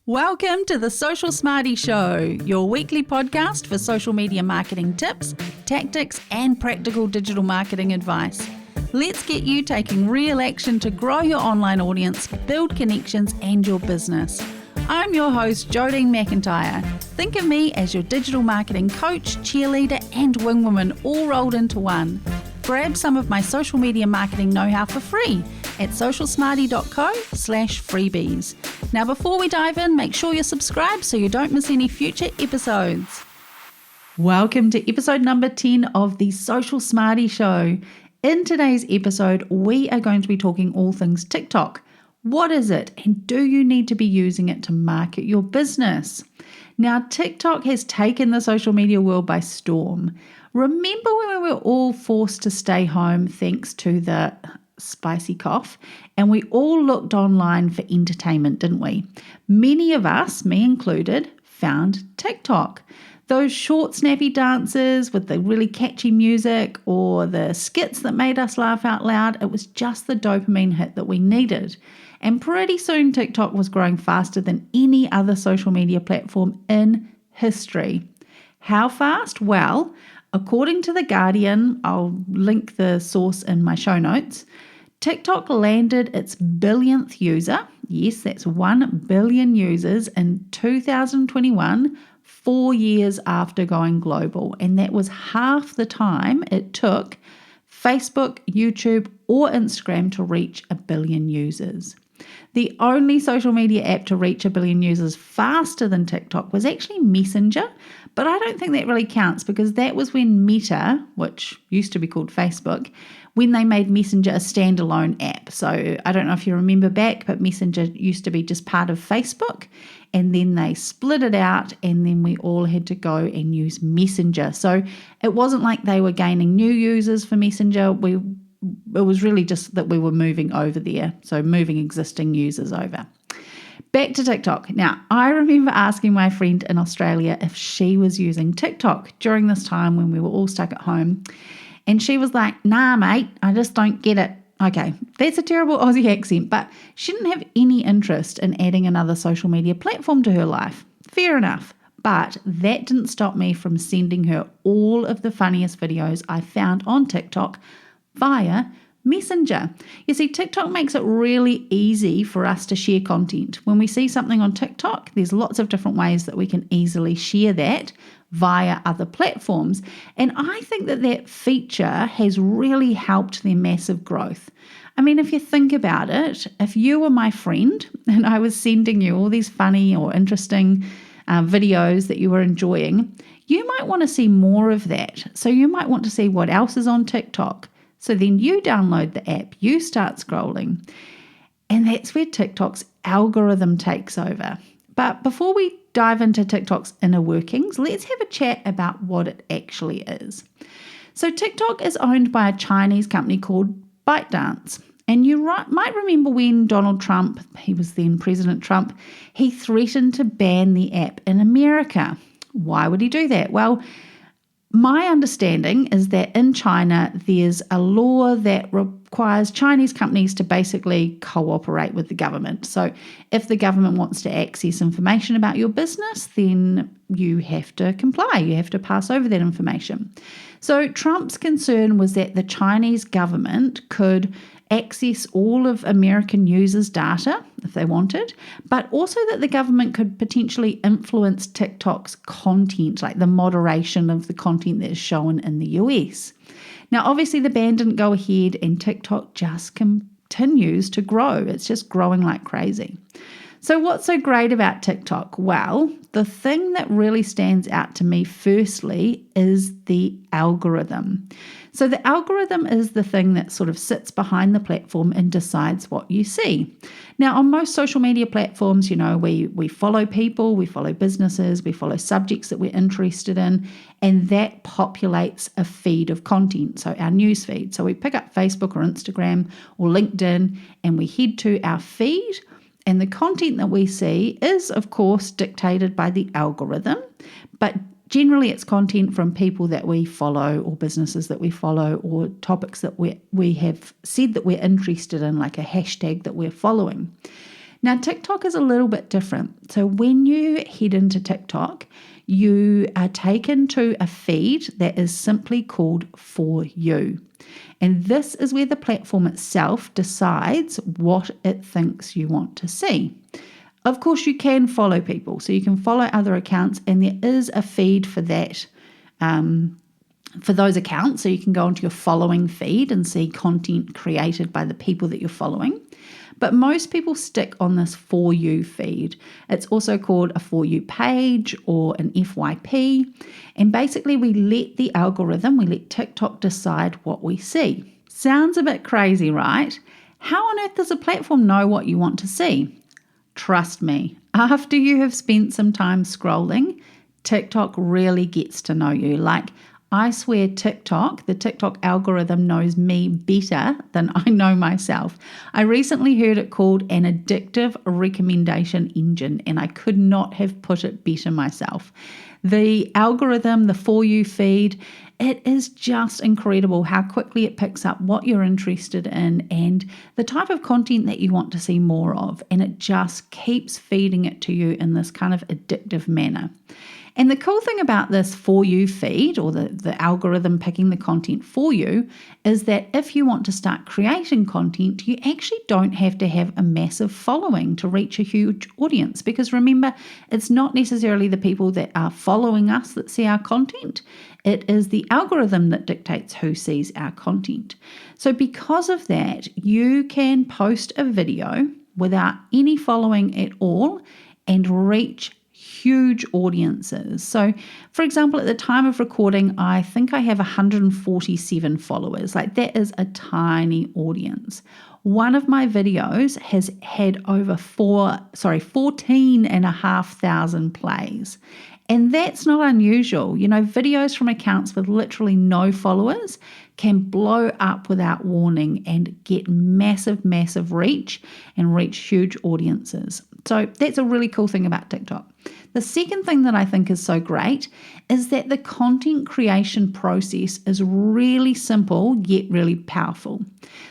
Welcome to the Social Smarty Show, your weekly podcast for social media marketing tips, tactics, and practical digital marketing advice. Let's get you taking real action to grow your online audience, build connections, and your business. I'm your host, Jodine McIntyre. Think of me as your digital marketing coach, cheerleader, and wingwoman all rolled into one. Grab some of my social media marketing know-how for free at socialsmarty.co/freebies. Now, before we dive in, make sure you're subscribed so you don't miss any future episodes. Welcome to episode number 10 of the Social Smarty Show. In today's episode, we are going to be talking all things TikTok. What is it, and do you need to be using it to market your business? Now, TikTok has taken the social media world by storm. Remember when we were all forced to stay home thanks to the spicy cough, and we all looked online for entertainment, didn't we? Many of us, me included, found TikTok. Those short, snappy dances with the really catchy music or the skits that made us laugh out loud, it was just the dopamine hit that we needed. And pretty soon TikTok was growing faster than any other social media platform in history. How fast? Well, according to The Guardian, I'll link the source in my show notes, TikTok landed its billionth user, yes, that's 1 billion users in 2021, 4 years after going global. And that was half the time it took Facebook, YouTube, or Instagram to reach 1 billion users. The only social media app to reach 1 billion users faster than TikTok was actually Messenger, but I don't think that really counts because that was when Meta, which used to be called Facebook, when they made Messenger a standalone app. So I don't know if you remember back, but Messenger used to be just part of Facebook, and then they split it out, and then we all had to go and use Messenger. So it wasn't like they were gaining new users for Messenger. It was really just that we were moving over there, so moving existing users over. Back to TikTok. Now, I remember asking my friend in Australia if she was using TikTok during this time when we were all stuck at home. And she was like, nah, mate, I just don't get it. Okay, that's a terrible Aussie accent, but she didn't have any interest in adding another social media platform to her life. Fair enough. But that didn't stop me from sending her all of the funniest videos I found on TikTok via Messenger. You see, TikTok makes it really easy for us to share content. When we see something on TikTok, there's lots of different ways that we can easily share that via other platforms. And I think that feature has really helped their massive growth. I mean, if you think about it, if you were my friend and I was sending you all these funny or interesting videos that you were enjoying, you might want to see more of that. So you might want to see what else is on TikTok. So then you download the app, you start scrolling, and that's where TikTok's algorithm takes over. But before we dive into TikTok's inner workings, let's have a chat about what it actually is. So TikTok is owned by a Chinese company called ByteDance. And you might remember when Donald Trump, he was then President Trump, he threatened to ban the app in America. Why would he do that? Well, my understanding is that in China, there's a law that requires Chinese companies to basically cooperate with the government. So if the government wants to access information about your business, then you have to comply. You have to pass over that information. So Trump's concern was that the Chinese government could access all of American users' data if they wanted, but also that the government could potentially influence TikTok's content, like the moderation of the content that is shown in the US. Now, obviously, the ban didn't go ahead and TikTok just continues to grow. It's just growing like crazy. So what's so great about TikTok? Well, the thing that really stands out to me firstly is the algorithm. So the algorithm is the thing that sort of sits behind the platform and decides what you see. Now, on most social media platforms, you know, we follow people, we follow businesses, we follow subjects that we're interested in, and that populates a feed of content, so our news feed. So we pick up Facebook or Instagram or LinkedIn and we head to our feed. And the content that we see is, of course, dictated by the algorithm, but generally it's content from people that we follow or businesses that we follow or topics that we have said that we're interested in, like a hashtag that we're following. Now, TikTok is a little bit different. So when you head into TikTok, you are taken to a feed that is simply called For You. And this is where the platform itself decides what it thinks you want to see. Of course, you can follow people, so you can follow other accounts, and there is a feed for that, for those accounts. So you can go into your following feed and see content created by the people that you're following. But most people stick on this For You feed. It's also called a For You page or an FYP. And basically we let the algorithm, we let TikTok decide what we see. Sounds a bit crazy, right? How on earth does a platform know what you want to see? Trust me, after you have spent some time scrolling, TikTok really gets to know you. Like, I swear the TikTok algorithm knows me better than I know myself. I recently heard it called an addictive recommendation engine, and I could not have put it better myself. The algorithm, the For You feed, it is just incredible how quickly it picks up what you're interested in and the type of content that you want to see more of, and it just keeps feeding it to you in this kind of addictive manner. And the cool thing about this For You feed, or the algorithm picking the content for you, is that if you want to start creating content, you actually don't have to have a massive following to reach a huge audience. Because remember, it's not necessarily the people that are following us that see our content. It is the algorithm that dictates who sees our content. So because of that, you can post a video without any following at all and reach huge audiences. So, for example, at the time of recording, I think I have 147 followers. Like, that is a tiny audience. One of my videos has had over 14,500 plays. And that's not unusual. You know, videos from accounts with literally no followers can blow up without warning and get massive, massive reach and reach huge audiences. So that's a really cool thing about TikTok. The second thing that I think is so great is that the content creation process is really simple yet really powerful.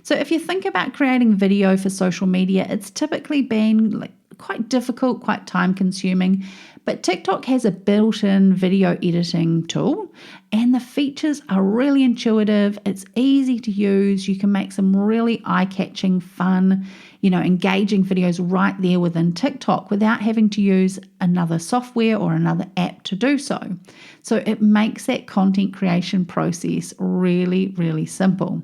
So if you think about creating video for social media, it's typically been quite difficult, quite time consuming, but TikTok has a built-in video editing tool and the features are really intuitive. It's easy to use. You can make some really eye-catching, fun, engaging videos right there within TikTok without having to use another software or another app to do so. So it makes that content creation process really, really simple.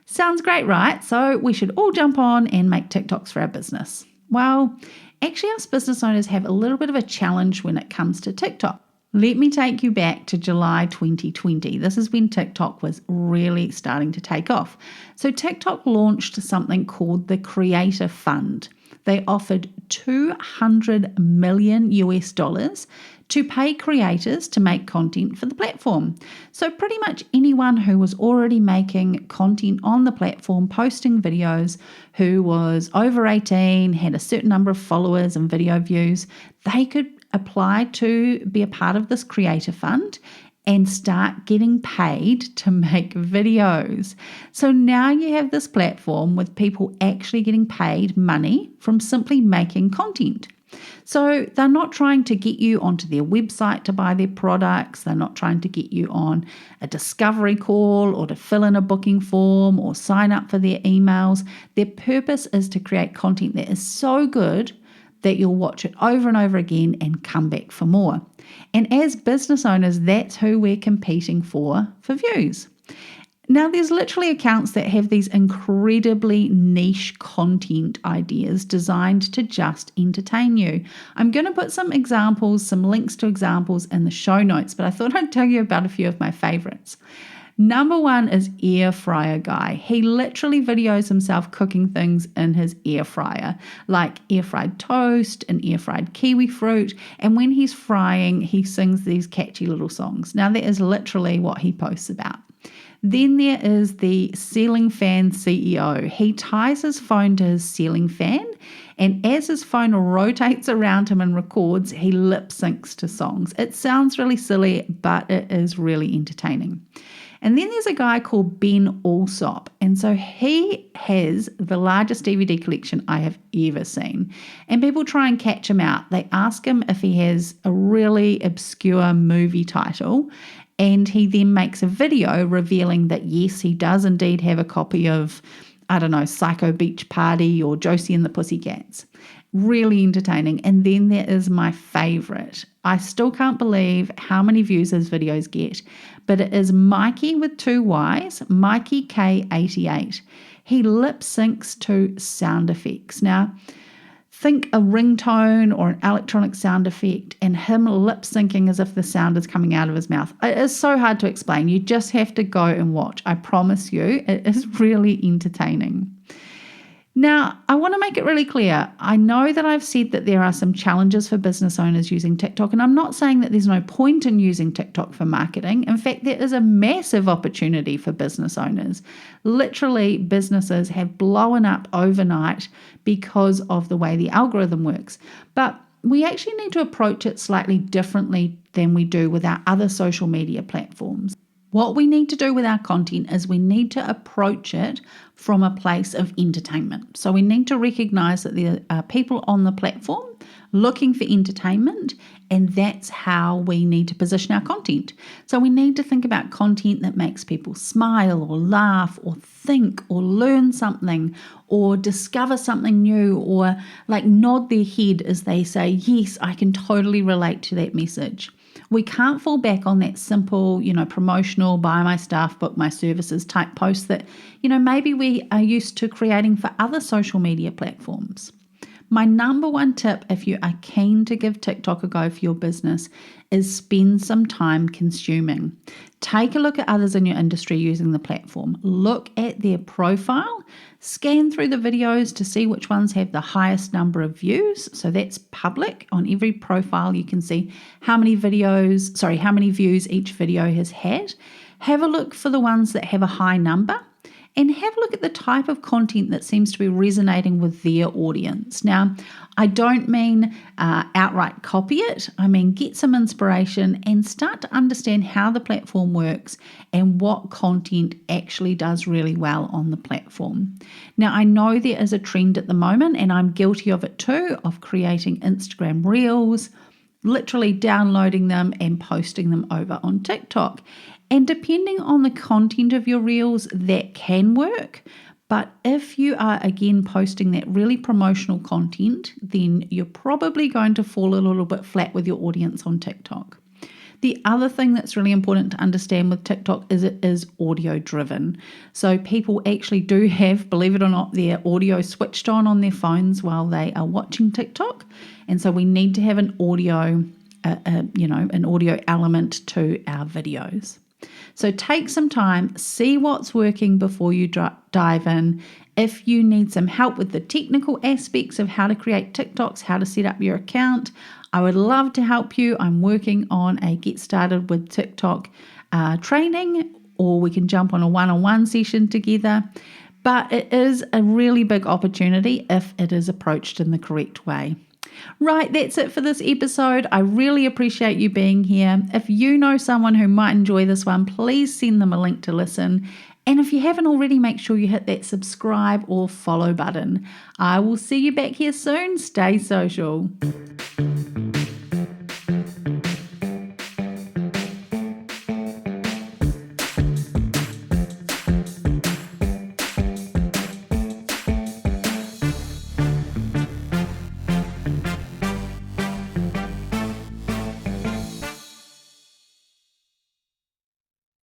Sounds great, right? So we should all jump on and make TikToks for our business. Well, actually, us business owners have a little bit of a challenge when it comes to TikTok. Let me take you back to July 2020. This is when TikTok was really starting to take off. So TikTok launched something called the Creator Fund. They offered $200 million to pay creators to make content for the platform. So pretty much anyone who was already making content on the platform, posting videos, who was over 18, had a certain number of followers and video views, they could apply to be a part of this Creator Fund and start getting paid to make videos. So now you have this platform with people actually getting paid money from simply making content. So they're not trying to get you onto their website to buy their products. They're not trying to get you on a discovery call or to fill in a booking form or sign up for their emails. Their purpose is to create content that is so good that you'll watch it over and over again and come back for more. And as business owners, that's who we're competing for views. Now, there's literally accounts that have these incredibly niche content ideas designed to just entertain you. I'm going to put some examples, some links to examples in the show notes, but I thought I'd tell you about a few of my favorites. Number one is Air Fryer Guy. He literally videos himself cooking things in his air fryer, like air fried toast and air fried kiwi fruit. And when he's frying, he sings these catchy little songs. Now, that is literally what he posts about. Then there is the ceiling fan CEO. He ties his phone to his ceiling fan, and as his phone rotates around him and records, he lip syncs to songs. It sounds really silly, but it is really entertaining. And then there's a guy called Ben Alsop. And so he has the largest DVD collection I have ever seen. And people try and catch him out. They ask him if he has a really obscure movie title. And he then makes a video revealing that, yes, he does indeed have a copy of, I don't know, Psycho Beach Party or Josie and the Pussycats. Really entertaining. And then there is my favorite. I still can't believe how many views his videos get, but it is Mikey with 2 Ys, Mikey K88. He lip syncs to sound effects. Now, think a ringtone or an electronic sound effect and him lip syncing as if the sound is coming out of his mouth. It is so hard to explain. You just have to go and watch. I promise you, it is really entertaining. Now, I want to make it really clear. I know that I've said that there are some challenges for business owners using TikTok, and I'm not saying that there's no point in using TikTok for marketing. In fact, there is a massive opportunity for business owners. Literally, businesses have blown up overnight because of the way the algorithm works. But we actually need to approach it slightly differently than we do with our other social media platforms. What we need to do with our content is we need to approach it from a place of entertainment. So we need to recognize that there are people on the platform looking for entertainment, and that's how we need to position our content. So we need to think about content that makes people smile or laugh or think or learn something or discover something new or like nod their head as they say, yes, I can totally relate to that message. We can't fall back on that simple, promotional, buy my stuff, book my services type post that, maybe we are used to creating for other social media platforms. My number one tip, if you are keen to give TikTok a go for your business, is spend some time consuming. Take a look at others in your industry using the platform. Look at their profile. Scan through the videos to see which ones have the highest number of views. So that's public. On every profile, you can see how many views each video has had. Have a look for the ones that have a high number. And have a look at the type of content that seems to be resonating with their audience. Now, I don't mean outright copy it. I mean get some inspiration and start to understand how the platform works and what content actually does really well on the platform. Now, I know there is a trend at the moment, and I'm guilty of it too, of creating Instagram Reels, literally downloading them and posting them over on TikTok. And depending on the content of your reels, that can work. But if you are, again, posting that really promotional content, then you're probably going to fall a little bit flat with your audience on TikTok. The other thing that's really important to understand with TikTok is it is audio driven. So people actually do have, believe it or not, their audio switched on their phones while they are watching TikTok. And so we need to have an audio element to our videos. So take some time, see what's working before you dive in. If you need some help with the technical aspects of how to create TikToks, how to set up your account, I would love to help you. I'm working on a Get Started with TikTok training, or we can jump on a one-on-one session together. But it is a really big opportunity if it is approached in the correct way. Right, that's it for this episode. I really appreciate you being here. If you know someone who might enjoy this one, please send them a link to listen. And if you haven't already, make sure you hit that subscribe or follow button. I will see you back here soon. Stay social.